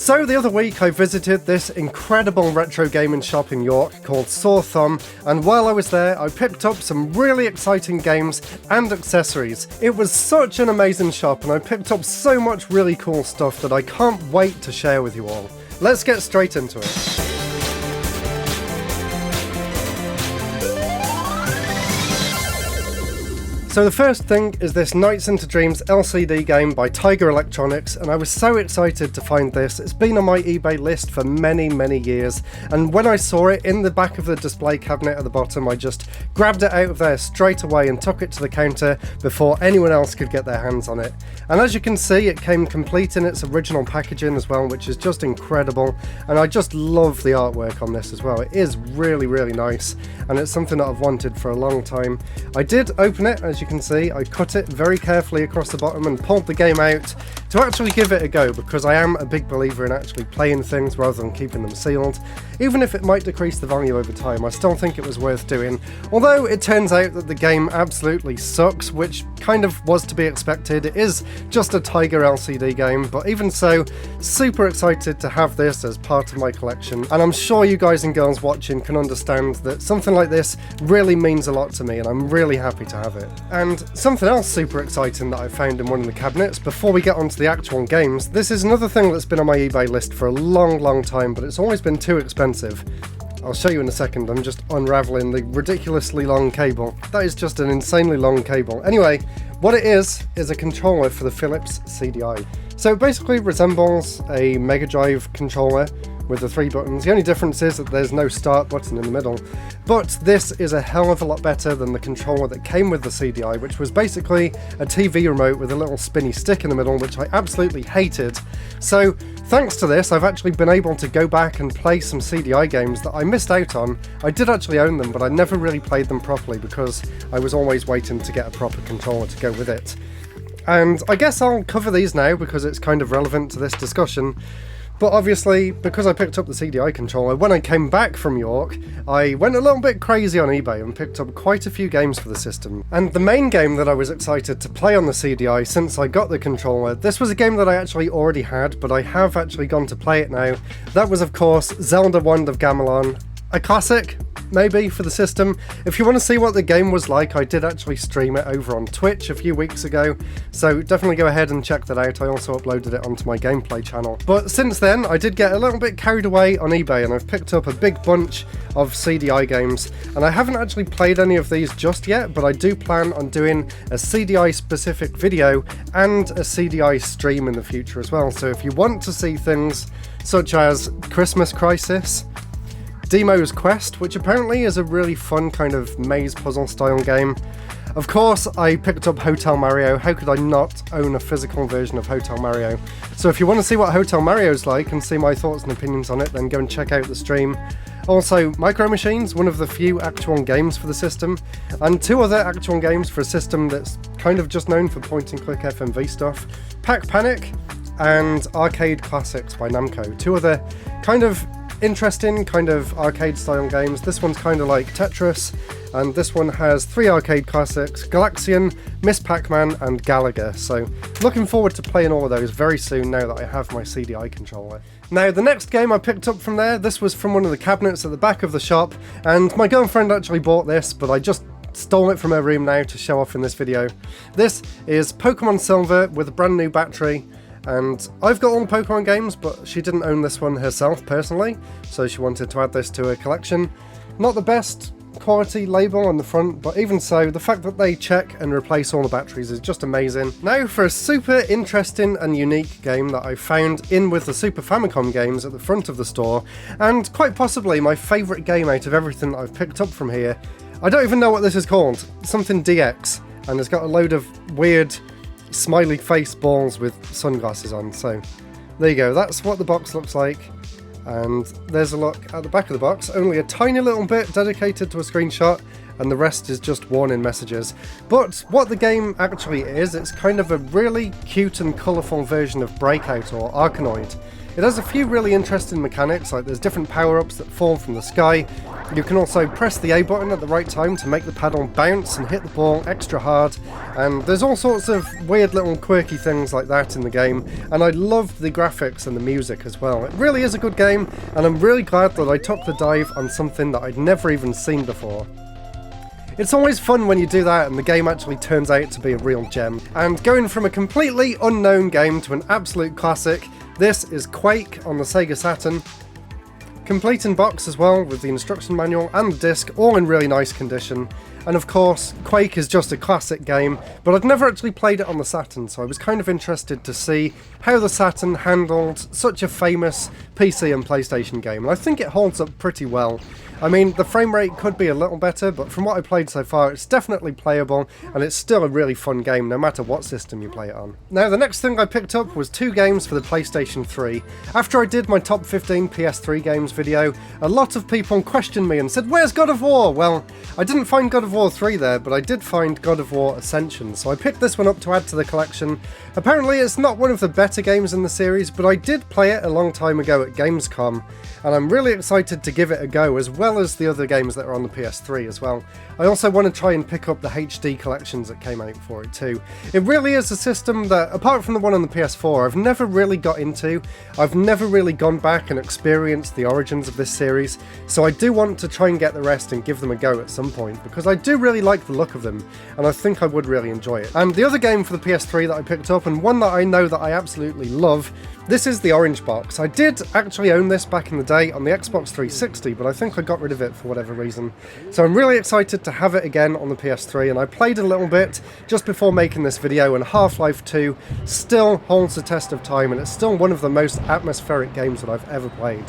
So the other week I visited this incredible retro gaming shop in York called Sore Thumb, and while I was there I picked up some really exciting games and accessories. It was such an amazing shop and I picked up so much really cool stuff that I can't wait to share with you all. Let's get straight into it. So the first thing is this Nights into Dreams LCD game by Tiger Electronics, and I was so excited to find this. It's been on my eBay list for many years, and when I saw it in the back of the display cabinet at the bottom, I just grabbed it out of there straight away and took it to the counter before anyone else could get their hands on it. And as you can see, it came complete in its original packaging as well, which is just incredible, and I just love the artwork on this as well. It is really nice, and it's something that I've wanted for a long time. I did open it, as you can see. I cut it very carefully across the bottom and pulled the game out to actually give it a go, because I am a big believer in actually playing things rather than keeping them sealed. Even if it might decrease the value over time, I still think it was worth doing. Although it turns out that the game absolutely sucks, which kind of was to be expected. It is just a Tiger LCD game, but even so, super excited to have this as part of my collection. And I'm sure you guys and girls watching can understand that something like this really means a lot to me, and I'm really happy to have it. And something else super exciting that I found in one of the cabinets, before we get onto the actual games, this is another thing that's been on my eBay list for a long time, but it's always been too expensive. I'll show you in a second. I'm just unraveling the ridiculously long cable. That is just an insanely long cable. Anyway, what it is a controller for the Philips CDi. So it basically resembles a Mega Drive controller with the 3 buttons. The only difference is that there's no start button in the middle. But this is a hell of a lot better than the controller that came with the CDi, which was basically a TV remote with a little spinny stick in the middle, which I absolutely hated. So thanks to this, I've actually been able to go back and play some CDi games that I missed out on. I did actually own them, but I never really played them properly because I was always waiting to get a proper controller to go with it. And I guess I'll cover these now because it's kind of relevant to this discussion. But obviously, because I picked up the CDi controller, when I came back from York, I went a little bit crazy on eBay and picked up quite a few games for the system. And the main game that I was excited to play on the CDi since I got the controller, this was a game that I actually already had, but I have actually gone to play it now. That was, of course, Zelda Wand of Gamelon. A classic, maybe, for the system. If you want to see what the game was like, I did actually stream it over on Twitch a few weeks ago, so definitely go ahead and check that out. I also uploaded it onto my gameplay channel. But since then, I did get a little bit carried away on eBay, and I've picked up a big bunch of CDi games, and I haven't actually played any of these just yet, but I do plan on doing a CDi specific video and a CDi stream in the future as well. So if you want to see things such as Christmas Crisis, Demo's Quest, which apparently is a really fun kind of maze puzzle style game. Of course, I picked up Hotel Mario. How could I not own a physical version of Hotel Mario? So if you want to see what Hotel Mario's like and see my thoughts and opinions on it, then go and check out the stream. Also, Micro Machines, one of the few actual games for the system, and 2 other actual games for a system that's kind of just known for point-and-click FMV stuff. Pac Panic and Arcade Classics by Namco. 2 other kind of interesting kind of arcade style games. This one's kind of like Tetris, and this one has 3 arcade classics: Galaxian, Miss Pac-Man and Galaga. So looking forward to playing all of those very soon now that I have my CDi controller. Now the next game I picked up from there, this was from one of the cabinets at the back of the shop, and my girlfriend actually bought this, but I just stole it from her room now to show off in this video. This is Pokemon Silver with a brand new battery. And I've got all the Pokemon games, but she didn't own this one herself personally, so she wanted to add this to her collection. Not the best quality label on the front, but even so, the fact that they check and replace all the batteries is just amazing. Now for a super interesting and unique game that I found in with the Super Famicom games at the front of the store, and quite possibly my favourite game out of everything that I've picked up from here. I don't even know what this is called, something DX, and it's got a load of weird smiley face balls with sunglasses on. So there you go, that's what the box looks like, and there's a look at the back of the box. Only a tiny little bit dedicated to a screenshot, and the rest is just warning messages. But what the game actually is, it's kind of a really cute and colourful version of Breakout or Arkanoid. It has a few really interesting mechanics, like there's different power-ups that fall from the sky. You can also press the A button at the right time to make the paddle bounce and hit the ball extra hard, and there's all sorts of weird little quirky things like that in the game, and I love the graphics and the music as well. It really is a good game, and I'm really glad that I took the dive on something that I'd never even seen before. It's always fun when you do that and the game actually turns out to be a real gem. And going from a completely unknown game to an absolute classic, this is Quake on the Sega Saturn. Complete in box as well, with the instruction manual and the disc all in really nice condition. And of course, Quake is just a classic game, but I'd never actually played it on the Saturn, so I was kind of interested to see how the Saturn handled such a famous PC and PlayStation game, and I think it holds up pretty well. I mean, the frame rate could be a little better, but from what I played so far, it's definitely playable, and it's still a really fun game, no matter what system you play it on. Now, the next thing I picked up was 2 games for the PlayStation 3. After I did my top 15 PS3 games video, a lot of people questioned me and said, "Where's God of War?" Well, I didn't find God of War 3 there, but I did find God of War Ascension, so I picked this one up to add to the collection. Apparently, it's not one of the better games in the series, but I did play it a long time ago at Gamescom, and I'm really excited to give it a go, as well as the other games that are on the PS3 as well. I also want to try and pick up the HD collections that came out for it too. It really is a system that, apart from the one on the PS4, I've never really got into. I've never really gone back and experienced the origins of this series, so I do want to try and get the rest and give them a go at some point, because I do really like the look of them, and I think I would really enjoy it. And the other game for the PS3 that I picked up, and one that I know that I absolutely love, this is the Orange Box. I did actually own this back in the day on the Xbox 360, but I think I got rid of it for whatever reason. So I'm really excited to have it again on the PS3, and I played a little bit just before making this video, and Half-Life 2 still holds the test of time, and it's still one of the most atmospheric games that I've ever played.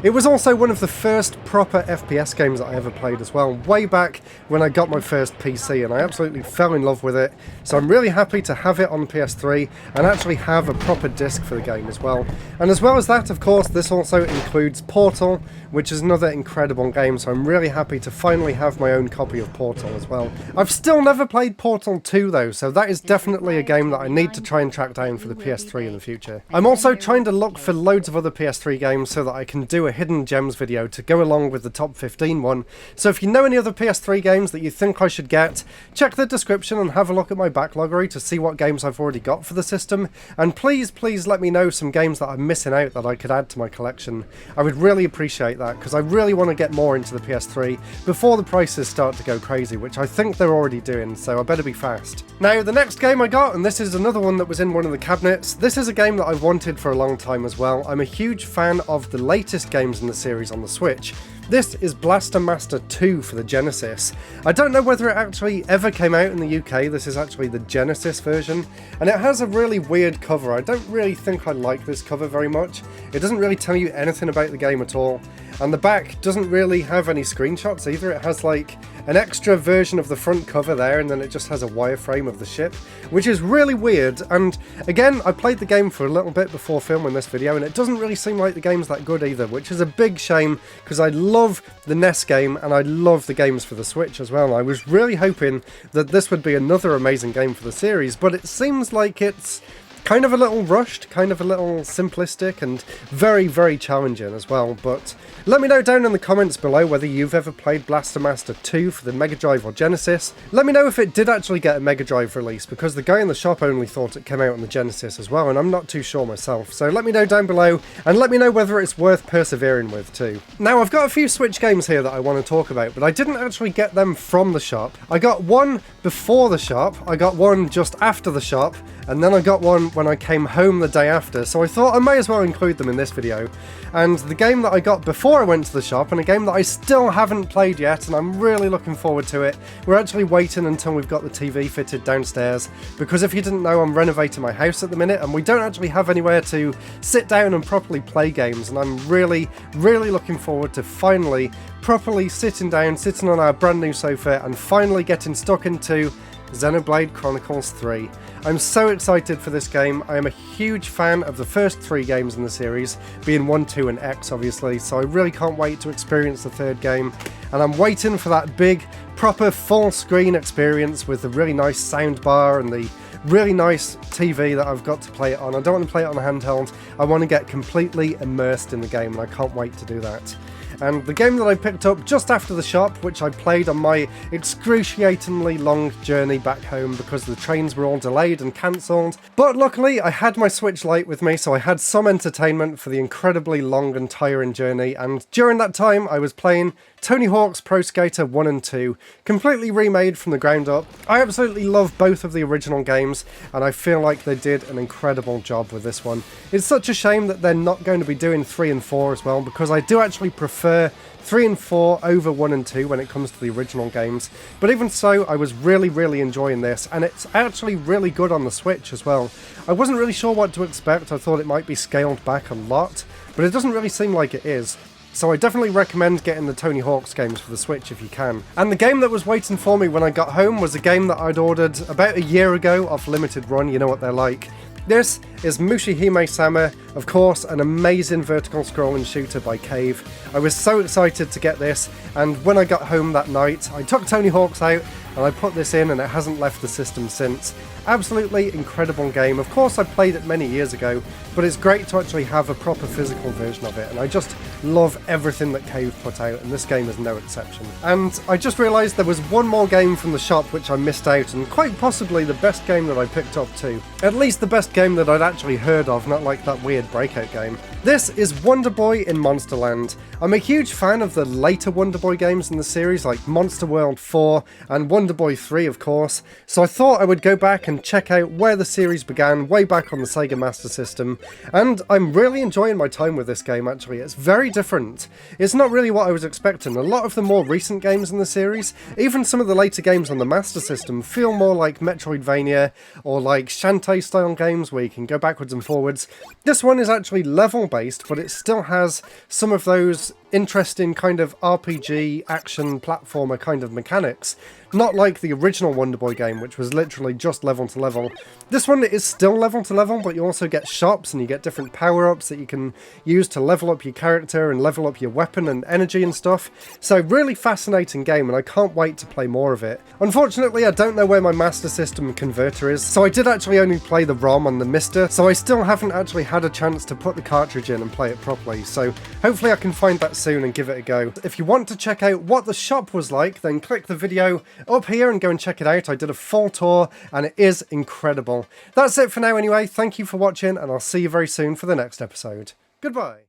It was also one of the first proper FPS games that I ever played as well, way back when I got my first PC, and I absolutely fell in love with it, so I'm really happy to have it on the PS3 and actually have a proper disc for the game as well. And as well as that, of course, this also includes Portal, which is another incredible game, so I'm really happy to finally have my own copy of Portal as well. I've still never played Portal 2 though, so that is definitely a game that I need to try and track down for the PS3 in the future. I'm also trying to look for loads of other PS3 games so that I can do a hidden gems video to go along with the top 15 one, so if you know any other PS3 games that you think I should get, check the description and have a look at my backloggery to see what games I've already got for the system, and please let me know some games that I'm missing out that I could add to my collection. I would really appreciate that, because I really want to get more into the PS3 before the prices start to go crazy, which I think they're already doing, so I better be fast. Now, the next game I got, and this is another one that was in one of the cabinets, this is a game that I've wanted for a long time as well. I'm a huge fan of the latest games in the series on the Switch. This is Blaster Master 2 for the Genesis. I don't know whether it actually ever came out in the UK, this is actually the Genesis version, and it has a really weird cover. I don't really think I like this cover very much. It doesn't really tell you anything about the game at all, and the back doesn't really have any screenshots either. It has like an extra version of the front cover there, and then it just has a wireframe of the ship, which is really weird. And again, I played the game for a little bit before filming this video, and it doesn't really seem like the game's that good either, which is a big shame, because I love the NES game and I love the games for the Switch as well. I was really hoping that this would be another amazing game for the series, but it seems like it's kind of a little rushed, kind of a little simplistic, and very, very challenging as well. But let me know down in the comments below whether you've ever played Blaster Master 2 for the Mega Drive or Genesis. Let me know if it did actually get a Mega Drive release, because the guy in the shop only thought it came out on the Genesis as well, and I'm not too sure myself. So let me know down below, and let me know whether it's worth persevering with too. Now, I've got a few Switch games here that I want to talk about, but I didn't actually get them from the shop. I got one before the shop, I got one just after the shop, and then I got one when I came home the day after, so I thought I may as well include them in this video. And the game that I got before I went to the shop, and a game that I still haven't played yet, and I'm really looking forward to it. We're actually waiting until we've got the TV fitted downstairs, because if you didn't know, I'm renovating my house at the minute, and we don't actually have anywhere to sit down and properly play games, and I'm really, really looking forward to finally properly sitting down, sitting on our brand new sofa, and finally getting stuck into Xenoblade Chronicles 3. I'm so excited for this game. I am a huge fan of the first 3 games in the series, being 1, 2 and X obviously, so I really can't wait to experience the 3rd game, and I'm waiting for that big, proper full screen experience with the really nice soundbar and the really nice TV that I've got to play it on. I don't want to play it on a handheld, I want to get completely immersed in the game, and I can't wait to do that. and the game that I picked up just after the shop, which I played on my excruciatingly long journey back home because the trains were all delayed and cancelled. But luckily I had my Switch Lite with me, so I had some entertainment for the incredibly long and tiring journey, and during that time I was playing Tony Hawk's Pro Skater 1 and 2, completely remade from the ground up. I absolutely love both of the original games, and I feel like they did an incredible job with this one. It's such a shame that they're not going to be doing 3 and 4 as well, because I do actually prefer 3 and 4 over 1 and 2 when it comes to the original games. But even so, I was really enjoying this, and it's actually really good on the Switch as well. I wasn't really sure what to expect. I thought it might be scaled back a lot, but it doesn't really seem like it is. So I definitely recommend getting the Tony Hawk's games for the Switch if you can. And the game that was waiting for me when I got home was a game that I'd ordered about a year ago off Limited Run, you know what they're like. This is Mushi Hime-sama, of course, an amazing vertical scrolling shooter by Cave. I was so excited to get this, and when I got home that night, I took Tony Hawk's out and I put this in, and it hasn't left the system since. Absolutely incredible game. Of course I played it many years ago, but it's great to actually have a proper physical version of it, and I just love everything that Cave put out, and this game is no exception. And I just realised there was one more game from the shop which I missed out, and quite possibly the best game that I picked up too. At least the best game that I'd actually heard of, not like that weird Breakout game. This is Wonder Boy in Monsterland. I'm a huge fan of the later Wonder Boy games in the series, like Monster World 4 and Wonder Boy 3 of course, so I thought I would go back and check out where the series began way back on the Sega Master System, and I'm really enjoying my time with this game actually. It's very different. It's not really what I was expecting. A lot of the more recent games in the series, even some of the later games on the Master System, feel more like Metroidvania or like Shantae style games where you can go backwards and forwards. This one is actually level based, but it still has some of those interesting kind of RPG action platformer kind of mechanics. Not like the original Wonder Boy game, which was literally just level to level. This one is still level to level, but you also get shops and you get different power-ups that you can use to level up your character and level up your weapon and energy and stuff. So really fascinating game, and I can't wait to play more of it. Unfortunately, I don't know where my Master System converter is, so I did actually only play the ROM on the Mister, so I still haven't actually had a chance to put the cartridge in and play it properly, so hopefully I can find that soon and give it a go. If you want to check out what the shop was like, then click the video up here and go and check it out. I did a full tour and it is incredible. That's it for now anyway. Thank you for watching, and I'll see you very soon for the next episode. Goodbye.